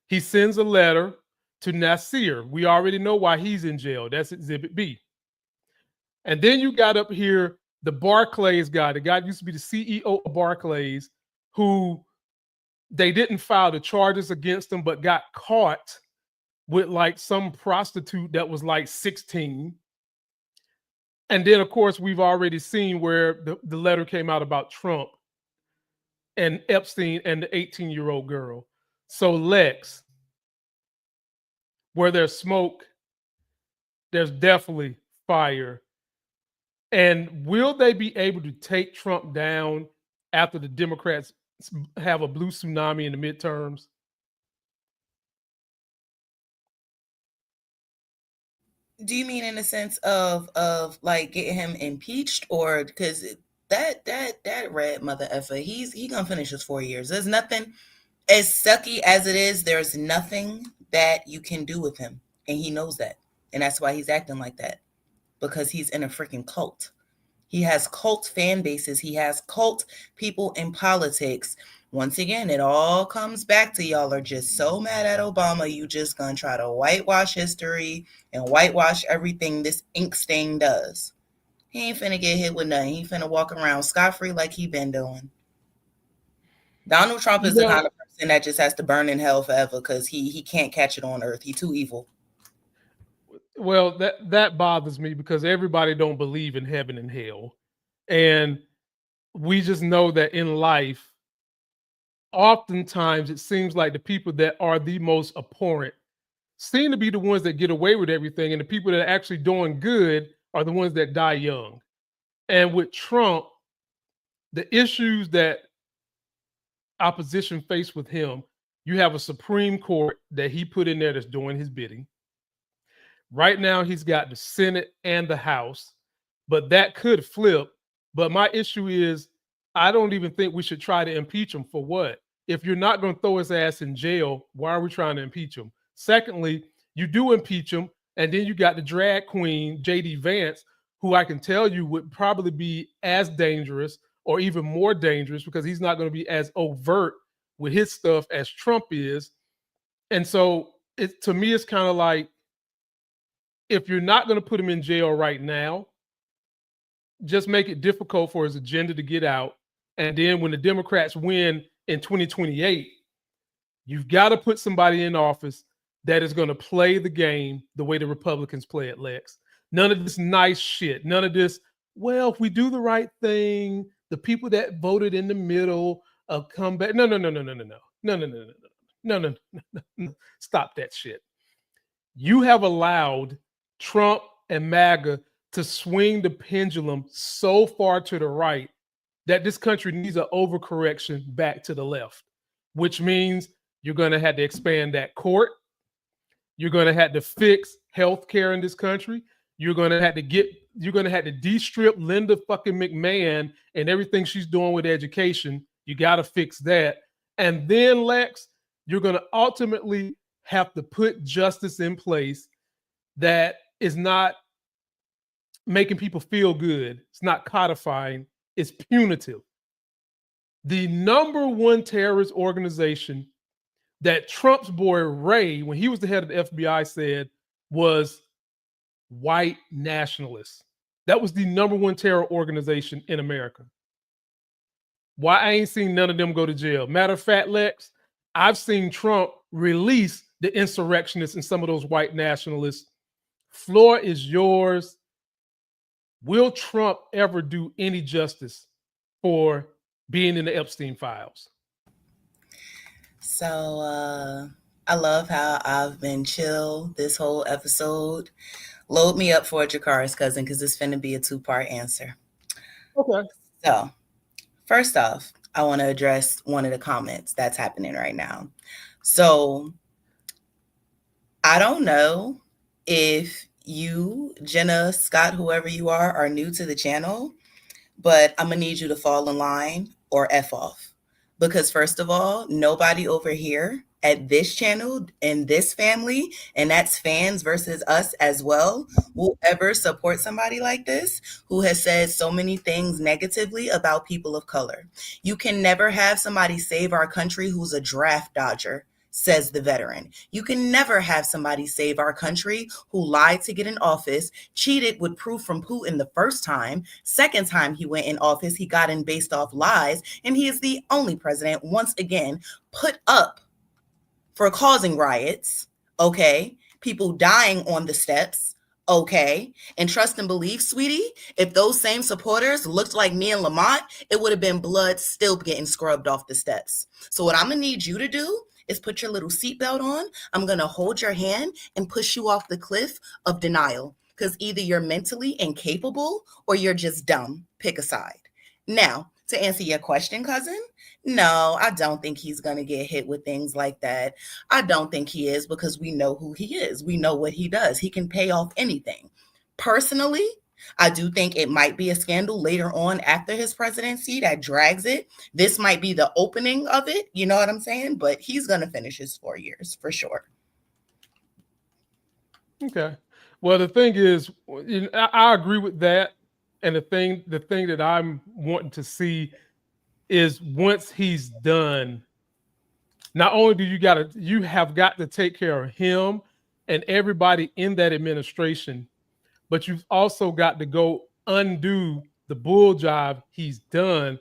He sends a letter to Nassar. We already know why he's in jail. That's Exhibit B. And then you got up here the Barclays guy. The guy used to be the CEO of Barclays, who they didn't file the charges against him, but got caught with like some prostitute that was like 16. And then, of course, we've already seen where the letter came out about Trump and Epstein and the 18-year-old girl. So Lex, where there's smoke, there's definitely fire. And will they be able to take Trump down after the Democrats have a blue tsunami in the midterms? Do you mean in the sense of like getting him impeached, or because that red mother effer, he gonna finish his 4 years. There's nothing, as sucky as it is, there's nothing that you can do with him, and he knows that, and that's why he's acting like that, because he's in a freaking cult. He has cult fan bases. He has cult people in politics. Once again, it all comes back to y'all are just so mad at Obama, you just gonna try to whitewash history and whitewash everything this ink stain does. He ain't finna get hit with nothing. He finna walk around scot-free like he been doing. Donald Trump is the kind of person that just has to burn in hell forever because he can't catch it on earth. He's too evil. Well, that bothers me because everybody don't believe in heaven and hell. And we just know that in life, oftentimes it seems like the people that are the most abhorrent seem to be the ones that get away with everything. And the people that are actually doing good are the ones that die young. And with Trump, the issues that opposition face with him, you have a Supreme Court that he put in there that's doing his bidding. Right now, he's got the Senate and the House, but that could flip. But my issue is, I don't even think we should try to impeach him for what? if you're not going to throw his ass in jail, why are we trying to impeach him? Secondly, you do impeach him, and then you got the drag queen, J.D. Vance, who I can tell you would probably be as dangerous or even more dangerous because he's not going to be as overt with his stuff as Trump is. And so to me, it's kind of like, if you're not going to put him in jail right now, just make it difficult for his agenda to get out. And then when the Democrats win in 2028, you've got to put somebody in office that is going to play the game the way the Republicans play it, Lex. None of this nice shit. None of this, well, if we do the right thing, the people that voted in the middle come back. No. Stop that shit. You have allowed Trump and MAGA to swing the pendulum so far to the right that this country needs an overcorrection back to the left, which means you're going to have to expand that court. You're going to have to fix healthcare in this country. You're going to have to de-strip Linda fucking McMahon and everything she's doing with education. You got to fix that. And then, Lex, you're going to ultimately have to put justice in place that is not making people feel good. It's not codifying. It's punitive. The number one terrorist organization that Trump's boy Ray, when he was the head of the FBI, said was white nationalists. That was the number one terror organization in America. Why I ain't seen none of them go to jail? Matter of fact, Lex, I've seen Trump release the insurrectionists and some of those white nationalists. Floor is yours. Will Trump ever do any justice for being in the Epstein files? So I love how I've been chill this whole episode. Load me up for Jakari's cousin, because it's finna be a 2-part answer. Okay. So first off, I want to address one of the comments that's happening right now. So I don't know if you, Jenna, Scott, whoever you are new to the channel, but I'm going to need you to fall in line or F off. Because first of all, nobody over here at this channel and this family, and that's fans versus us as well, will ever support somebody like this who has said so many things negatively about people of color. You can never have somebody save our country who's a draft dodger, says the veteran. You can never have somebody save our country who lied to get in office, cheated with proof from Putin the first time. Second time he went in office, he got in based off lies, and he is the only president, once again, put up for causing riots, okay? People dying on the steps, okay? And trust and believe, sweetie, if those same supporters looked like me and Lamont, it would have been blood still getting scrubbed off the steps. So what I'm gonna need you to do is put your little seatbelt on. I'm gonna hold your hand and push you off the cliff of denial, because either you're mentally incapable or you're just dumb. Pick a side. Now, to answer your question, cousin, no, I don't think he's going to get hit with things like that. I don't think he is, because we know who he is. We know what he does. He can pay off anything. Personally, I do think it might be a scandal later on after his presidency that drags it. This might be the opening of it. You know what I'm saying? But he's going to finish his 4 years for sure. Okay. Well, the thing is, I agree with that. And the thing that I'm wanting to see is once he's done, not only do you have got to take care of him and everybody in that administration, but you've also got to go undo the bull job he's done,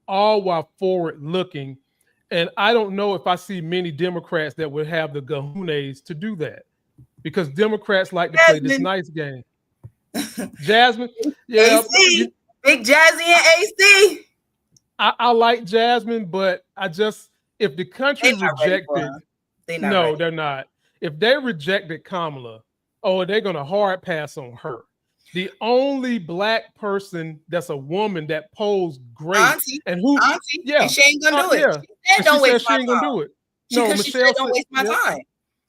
all while forward looking. And I don't know if I see many Democrats that would have the kahunas to do that, because Democrats like to play this nice game. Jasmine, yeah, AC, Big Jazzy and AC. I like Jasmine, but if the country rejected, they're not. If they rejected Kamala, they're gonna hard pass on her. The only black person that's a woman that posed great Auntie, and who, and she ain't gonna do it. Yeah. She said, don't waste my time. Gonna do it. She said, don't waste my time.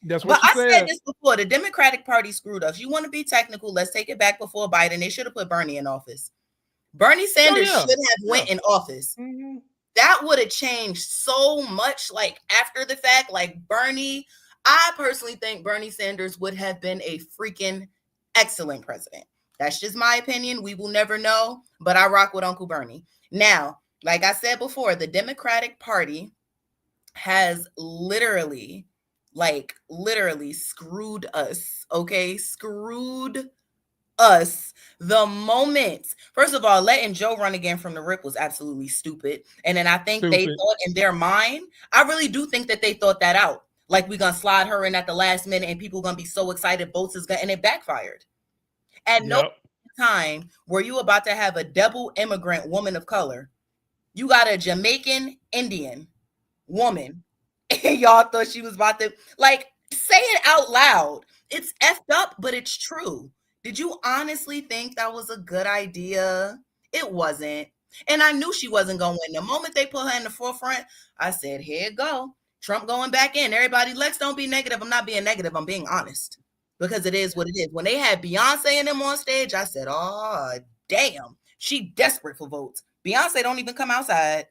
That's what but she I said. said this before. The Democratic Party screwed us. You want to be technical? Let's take it back before Biden. They should have put Bernie in office. Bernie Sanders should have went in office. Mm-hmm. that would have changed so much, like after the fact. Like Bernie, I personally think Bernie Sanders would have been a freaking excellent president. That's just my opinion. We will never know, but I rock with Uncle Bernie. Now, like I said before, the Democratic Party has literally screwed us, okay? Screwed us the moment. First of all, letting Joe run again from the rip was absolutely stupid. And then I think they thought in their mind, I really do think that they thought that out. Like, we're going to slide her in at the last minute and people going to be so excited, votes is going to, and it backfired. At no time were you about to have a double immigrant woman of color. You got a Jamaican Indian woman and y'all thought she was about to, like, say it out loud. It's effed up, but it's true. Did you honestly think that was a good idea? It wasn't. And I knew she wasn't going to win. The moment they put her in the forefront, I said, here it go. Trump going back in. Everybody, let's don't be negative. I'm not being negative. I'm being honest. Because it is what it is. When they had Beyonce and them on stage, I said, oh, damn. She desperate for votes. Beyonce don't even come outside.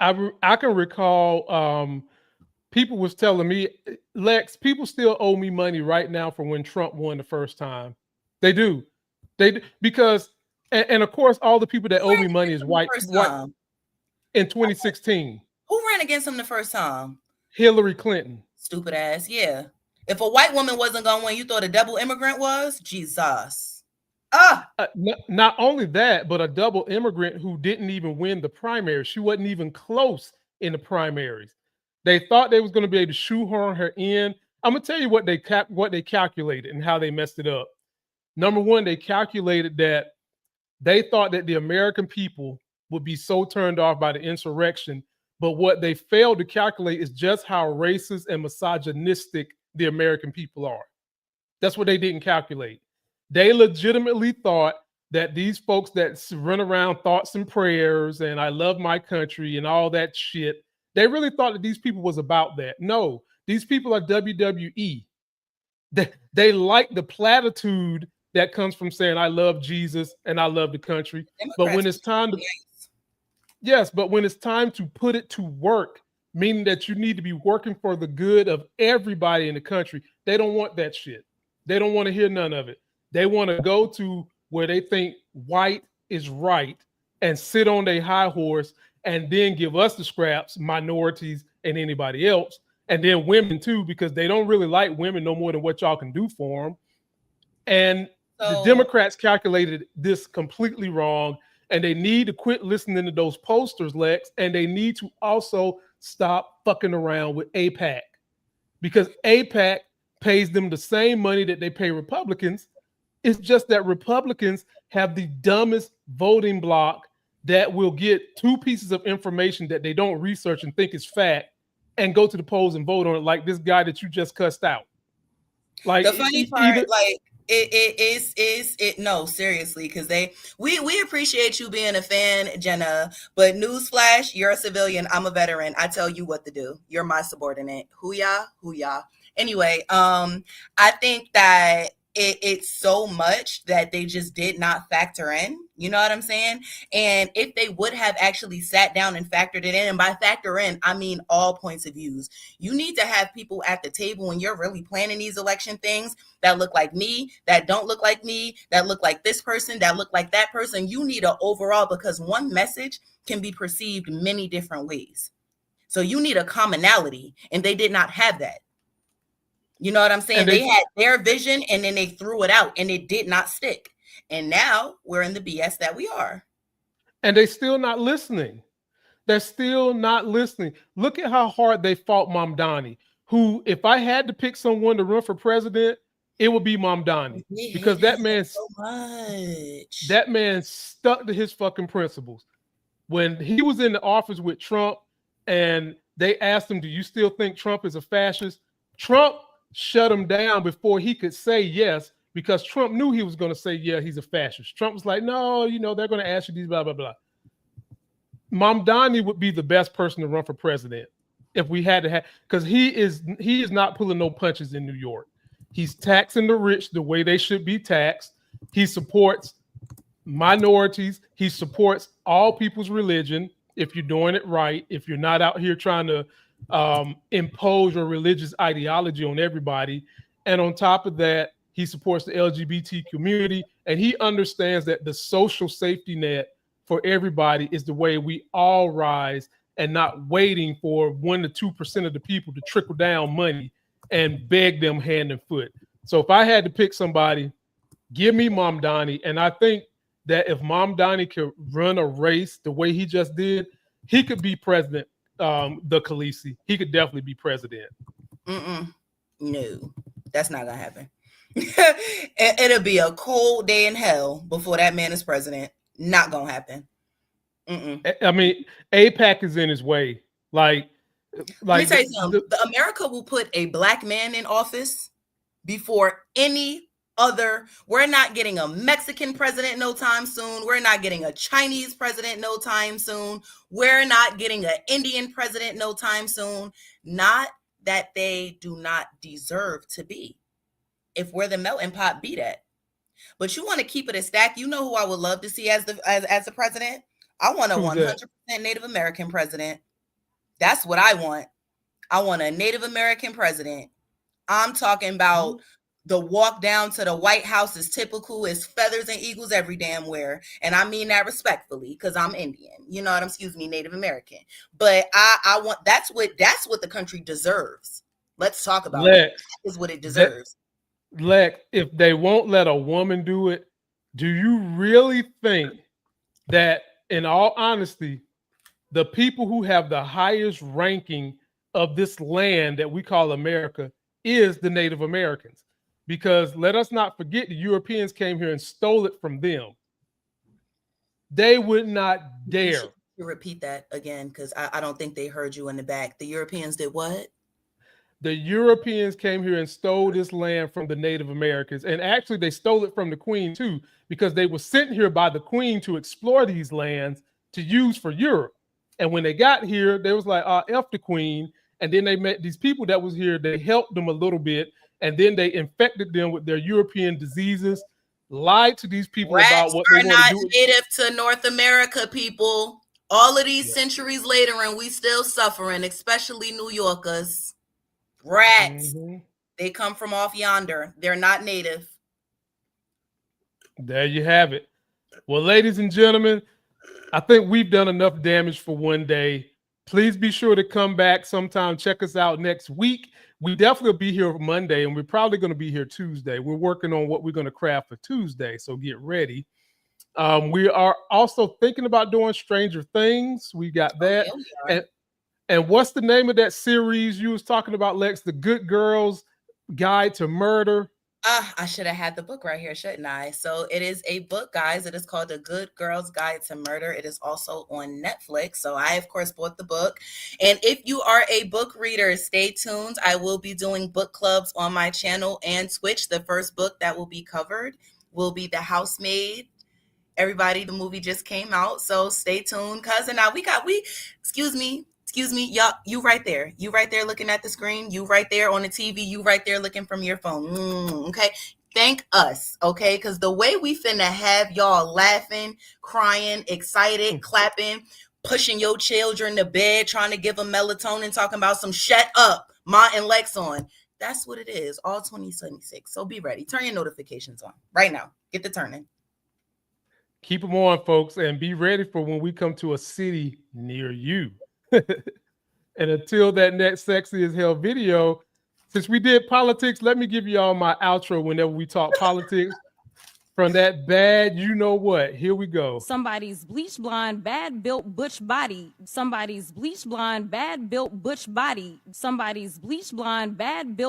I can recall people was telling me, Lex, people still owe me money right now for when Trump won the first time. They do. Because, and of course, all the people that owe me money is white in 2016. Who ran against him the first time? Hillary Clinton. Stupid ass, yeah. If a white woman wasn't going to win, you thought a double immigrant was? Jesus. Not only that, but a double immigrant who didn't even win the primary. She wasn't even close in the primaries. They thought they was going to be able to shoehorn her in. I'm going to tell you what they calculated and how they messed it up. Number one, they calculated that they thought that the American people would be so turned off by the insurrection. But what they failed to calculate is just how racist and misogynistic the American people are. That's what they didn't calculate. They legitimately thought that these folks that run around thoughts and prayers and I love my country and all that shit, they really thought that these people was about that. No, these people are WWE. They like the platitude that comes from saying I love Jesus and I love the country. But when it's time to but when it's time to put it to work, meaning that you need to be working for the good of everybody in the country, they don't want that shit. They don't want to hear none of it. They want to go to where they think white is right and sit on their high horse and then give us the scraps, minorities and anybody else, and then women too, because they don't really like women no more than what y'all can do for them. And the Democrats calculated this completely wrong, and they need to quit listening to those posters, Lex, and they need to also stop fucking around with AIPAC, because AIPAC pays them the same money that they pay Republicans. It's just that Republicans have the dumbest voting block that will get two pieces of information that they don't research and think is fact and go to the polls and vote on it, like this guy that you just cussed out. Like the funny part, like no, seriously, because we appreciate you being a fan, Jenna, but newsflash, you're a civilian, I'm a veteran. I tell you what to do. You're my subordinate. Hoo-yah. Anyway, I think that it's so much that they just did not factor in. You know what I'm saying? And if they would have actually sat down and factored it in, and by factor in, I mean all points of views. You need to have people at the table when you're really planning these election things that look like me, that don't look like me, that look like this person, that look like that person. You need an overall, because one message can be perceived many different ways. So you need a commonality, and they did not have that. You know what I'm saying? They had their vision and then they threw it out and it did not stick. And now we're in the BS that we are. And they're still not listening. They're still not listening. Look at how hard they fought Mamdani, who, if I had to pick someone to run for president, it would be Mamdani. Because that man, so much. That man stuck to his fucking principles. When he was in the office with Trump and they asked him, do you still think Trump is a fascist? Trump shut him down before he could say yes, because Trump knew he was going to say, yeah, he's a fascist. Trump was like, no, they're going to ask you these, blah, blah, blah. Mamdani would be the best person to run for president if we had to have, because he is not pulling no punches in New York. He's taxing the rich the way they should be taxed. He supports minorities. He supports all people's religion. if you're doing it right, if you're not out here trying to impose your religious ideology on everybody. And on top of that, he supports the LGBT community, and he understands that the social safety net for everybody is the way we all rise, and not waiting for 1 to 2% of the people to trickle down money and beg them hand and foot. So if I had to pick somebody, give me Mamdani. And I think that if Mamdani could run a race the way he just did, he could be president. The Khaleesi, he could definitely be president. No, that's not gonna happen. It'll be a cold day in hell before that man is president. Not gonna happen. I mean, AIPAC is in his way. Let me tell you something. America will put a black man in office before any other. We're not getting a Mexican president no time soon. We're not getting a Chinese president no time soon. We're not getting an Indian president no time soon. Not that they do not deserve to be. If we're the melting pot, be that. But you want to keep it a stack. You know who I would love to see as the president? I want a 100% Native American president. That's what I want. I want a Native American president. I'm talking about the walk down to the White House is typical. It's feathers and eagles every damn where. And I mean that respectfully because I'm Indian. You know what I'm, Native American. But I want, that's what the country deserves. Let's talk about it. That is what it deserves. Lex, if they won't let a woman do it, do you really think that, in all honesty, the people who have the highest ranking of this land that we call America is the Native Americans? Because let us not forget, the Europeans came here and stole it from them. They would not dare. You repeat that again, because I don't think they heard you in the back. The Europeans did what? The Europeans came here and stole this land from the Native Americans. And actually, they stole it from the Queen, too, because they were sent here by the Queen to explore these lands to use for Europe. And when they got here, they was like, F the Queen. And then they met these people that was here. They helped them a little bit. And then they infected them with their European diseases, lied to these people about what they want to do. Rats are not native to North America, people. All of these centuries later, and we still suffering, especially New Yorkers. Rats. They come from off yonder. They're not native. There you have it. Well, ladies and gentlemen, I think we've done enough damage for one day. Please be sure to come back sometime. Check us out next week. We definitely will be here Monday, and we're probably going to be here Tuesday. We're working on what we're going to craft for Tuesday, so get ready. We are also thinking about doing Stranger Things. We got that. And what's the name of that series you was talking about, Lex? The Good Girls Guide to Murder. I should have had the book right here, shouldn't I? So it is a book, guys. It is called The Good Girls Guide to Murder. It is also on Netflix. So I, of course, bought the book. And if you are a book reader, stay tuned. I will be doing book clubs on my channel and Twitch. The first book that will be covered will be The Housemaid. Everybody, the movie just came out. So stay tuned, cousin. Now excuse me, y'all, you right there looking at the screen, you right there on the TV, you right there looking from your phone. Okay, thank us, okay, because the way we finna have y'all laughing, crying, excited, clapping, pushing your children to bed, trying to give them melatonin, talking about some shut up, Ma and Lex on. That's what it is, all 2076. So be ready. Turn your notifications on right now. Get the turning. Keep them on, folks, and be ready for when we come to a city near you. And until that next Sexy as Hell video, since we did politics, let me give you all my outro whenever we talk politics. From that bad, you know what? Here we go. Somebody's bleach blonde, bad built butch body. Somebody's bleach blonde, bad built butch body. Somebody's bleach blonde, bad built